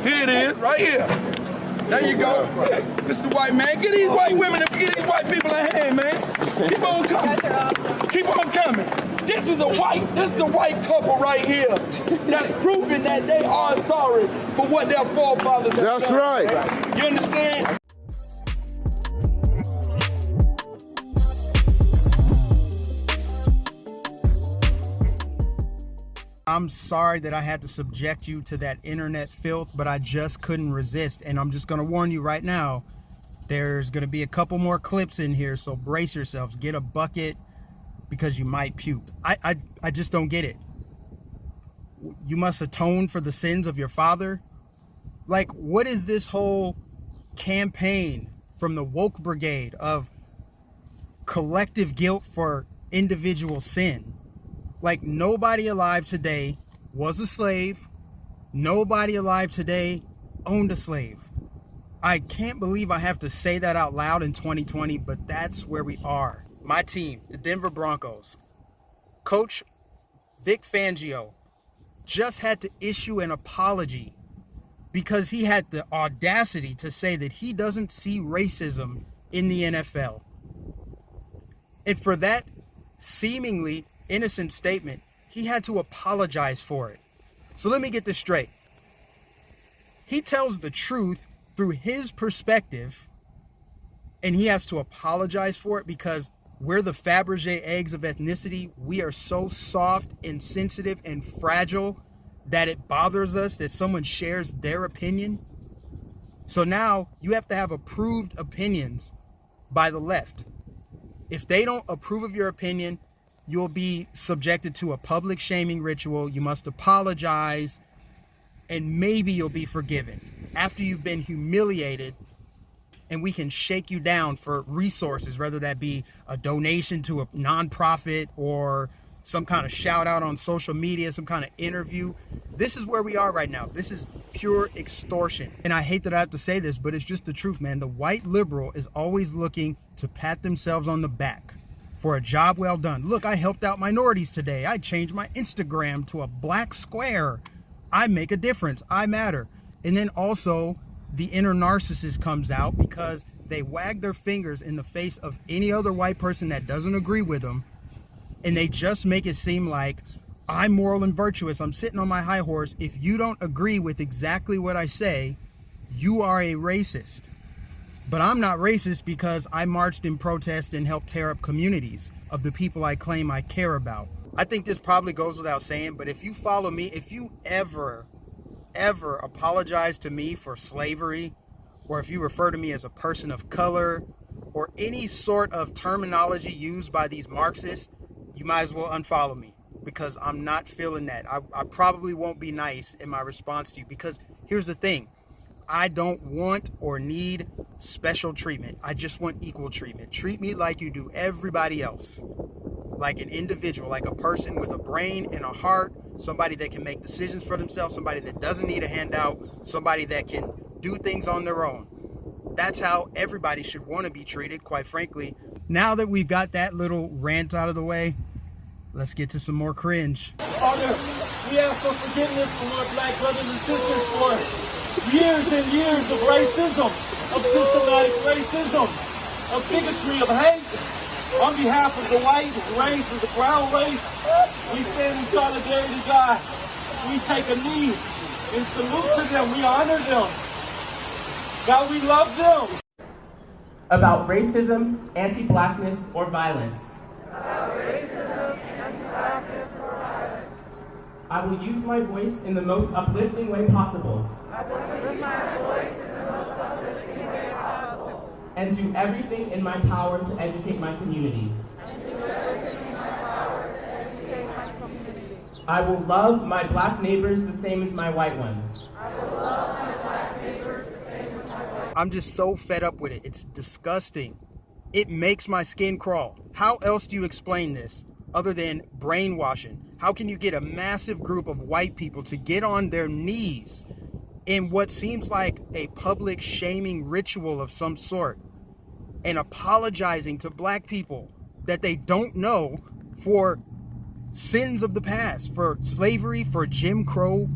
Here it is, right here. There you go. Mr. White Man, get these white women and get these white people a hand, man. Keep on coming. Keep on coming. This is a white couple right here that's proving that they are sorry for what their forefathers have done. That's right. You understand? I'm sorry that I had to subject you to that internet filth, but I just couldn't resist. And I'm just going to warn you right now, there's going to be a couple more clips in here, so brace yourselves. Get a bucket because you might puke. I just don't get it. You must atone for the sins of your father. Like, what is this whole campaign from the woke brigade of collective guilt for individual sin? Like, nobody alive today was a slave. Nobody alive today owned a slave. I can't believe I have to say that out loud in 2020, but that's where we are. My team, the Denver Broncos, Coach Vic Fangio just had to issue an apology because he had the audacity to say that he doesn't see racism in the NFL. And for that seemingly innocent statement, he had to apologize for it. So let me get this straight. He tells the truth through his perspective, and he has to apologize for it because we're the Fabergé eggs of ethnicity. We are so soft and sensitive and fragile that it bothers us that someone shares their opinion. So now you have to have approved opinions by the left. If they don't approve of your opinion, you'll be subjected to a public shaming ritual. You must apologize, and maybe you'll be forgiven after you've been humiliated, and we can shake you down for resources, whether that be a donation to a nonprofit or some kind of shout out on social media, some kind of interview. This is where we are right now. This is pure extortion. And I hate that I have to say this, but it's just the truth, man. The white liberal is always looking to pat themselves on the back for a job well done. Look, I helped out minorities today. I changed my Instagram to a black square. I make a difference. I matter. And then also the inner narcissist comes out because they wag their fingers in the face of any other white person that doesn't agree with them. And they just make it seem like I'm moral and virtuous. I'm sitting on my high horse. If you don't agree with exactly what I say, you are a racist. But I'm not racist because I marched in protest and helped tear up communities of the people I claim I care about. I think this probably goes without saying, but if you follow me, if you ever apologize to me for slavery, or if you refer to me as a person of color, or any sort of terminology used by these Marxists, you might as well unfollow me because I'm not feeling that. I probably won't be nice in my response to you because here's the thing. I don't want or need special treatment. I just want equal treatment. Treat me like you do everybody else. Like an individual, like a person with a brain and a heart, somebody that can make decisions for themselves, somebody that doesn't need a handout, somebody that can do things on their own. That's how everybody should want to be treated, quite frankly. Now that we've got that little rant out of the way, let's get to some more cringe. Father, we ask for forgiveness from our black brothers and sisters for years and years of racism, of systematic racism, of bigotry, of hate. On behalf of the white race, of the brown race, we stand in solidarity, God. We take a knee and salute to them. We honor them. God, we love them. About racism, anti-blackness, or violence. About racism, anti-blackness, or violence. I will use my voice in the most uplifting way possible. I will use my voice in the most uplifting way possible. And do everything in my power to educate my community. And do everything in my power to educate my community. I will love my black neighbors the same as my white ones. I will love my black neighbors the same as my white ones. I'm just so fed up with it. It's disgusting. It makes my skin crawl. How else do you explain this other than brainwashing? How can you get a massive group of white people to get on their knees in what seems like a public shaming ritual of some sort and apologizing to black people that they don't know for sins of the past, for slavery, for Jim Crow?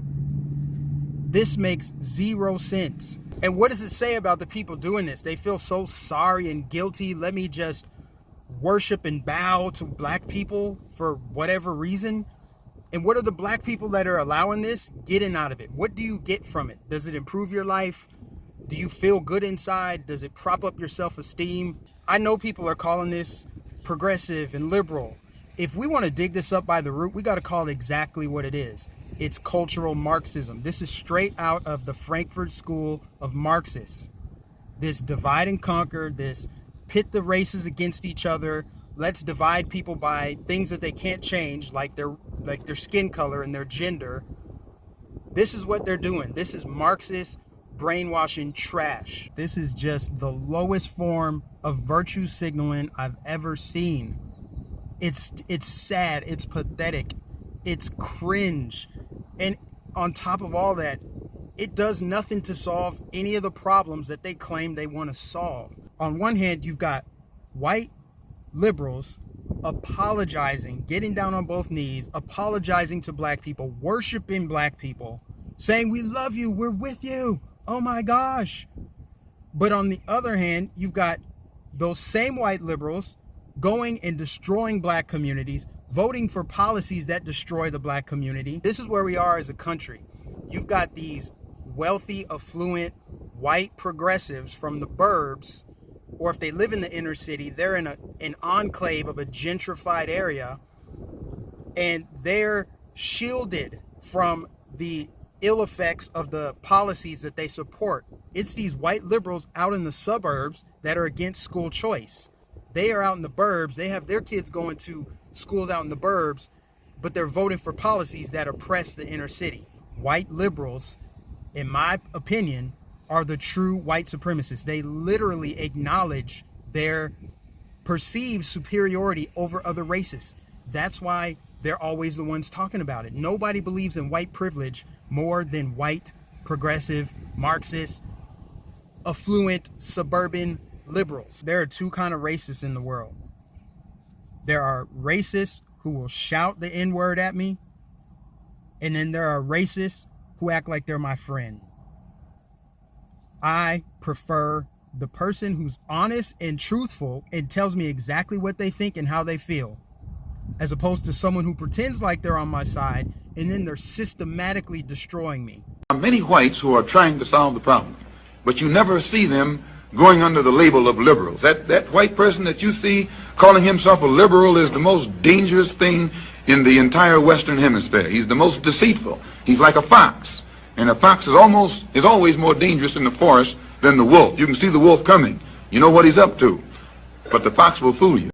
This makes 0 sense. And what does it say about the people doing this? They feel so sorry and guilty. Let me just worship and bow to black people for whatever reason. And what are the black people that are allowing this getting out of it? What do you get from it? Does it improve your life? Do you feel good inside? Does it prop up your self-esteem? I know people are calling this progressive and liberal. If we want to dig this up by the root, we got to call it exactly what it is. It's cultural Marxism. This is straight out of the Frankfurt School of Marxists. This divide and conquer, this pit the races against each other. Let's divide people by things that they can't change, like their skin color and their gender. This is what they're doing. This is Marxist brainwashing trash. This is just the lowest form of virtue signaling I've ever seen. It's sad, it's pathetic, it's cringe. And on top of all that, it does nothing to solve any of the problems that they claim they want to solve. On one hand, you've got white liberals apologizing, getting down on both knees, apologizing to black people, worshiping black people, saying, we love you, we're with you, oh my gosh. But on the other hand, you've got those same white liberals going and destroying black communities, voting for policies that destroy the black community. This is where we are as a country. You've got these wealthy, affluent, white progressives from the burbs, or if they live in the inner city, they're in an enclave of a gentrified area, and they're shielded from the ill effects of the policies that they support. It's these white liberals out in the suburbs that are against school choice. They are out in the burbs. They have their kids going to schools out in the burbs, but they're voting for policies that oppress the inner city. White liberals, in my opinion, are the true white supremacists. They literally acknowledge their perceived superiority over other races. That's why they're always the ones talking about it. Nobody believes in white privilege more than white, progressive, Marxist, affluent, suburban liberals. There are two kinds of racists in the world. There are racists who will shout the N-word at me, and then there are racists who act like they're my friend. I prefer the person who's honest and truthful and tells me exactly what they think and how they feel, as opposed to someone who pretends like they're on my side and then they're systematically destroying me. There are many whites who are trying to solve the problem, but you never see them going under the label of liberals. That white person that you see calling himself a liberal is the most dangerous thing in the entire Western Hemisphere. He's the most deceitful. He's like a fox. And a fox is always more dangerous in the forest than the wolf. You can see the wolf coming. You know what he's up to. But the fox will fool you.